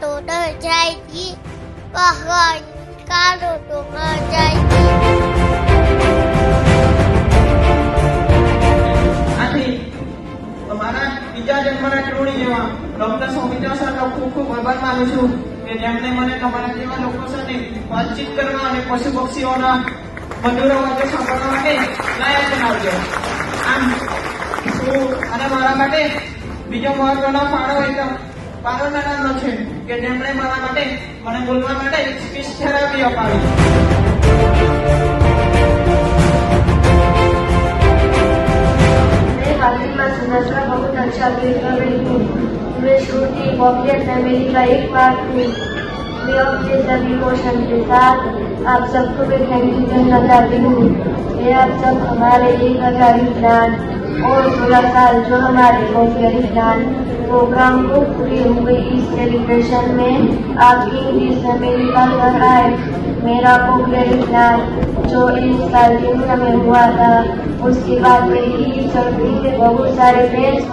तो डर जाएगी, बाहर निकालो तो मर जाएगी। આથી તમારા બીજા જન્મના ક્રૂણી જેવા ડોક્ટર સૌમિત્રા સરનો ખૂબ ખૂબ આભાર માનું છું કે જેમણે મને તમારા જેવા લોકો સાથે વાતચીત કરવા અને પશુ પક્ષીઓના મધુર અવાજો સાંભળવા માટે લાયક બનાવ્યો. આમ હું અને મારા માટે બીજો મહત્વનો ફાળો નાનો છે કે જેમણે મારા માટે મને બોલવા માટે સ્પીચ થેરાપી અપાવી. फातिमा सुनहरा बहुत अच्छा फील कर रही हूँ। मैं श्रुति पॉपुलर फैमिली का एक पार्ट हूँ। मैं अपने सभी पोषण के साथ आप सबको भी थैंक यू कहना चाहती हूँ। मैं आप सब हमारे 1000 प्लान और 16 साल जो हमारे पॉपुलर प्लान प्रोग्राम को पूरी हो गई इस सेलिब्रेशन में आपकी इंग्लिश फैमिली का घर आए। मेरा पॉपुलर प्लान जो इस साल जून में हुआ था उसके बाद मेरी सर्दी में बहुत सारे फ्रेंड्स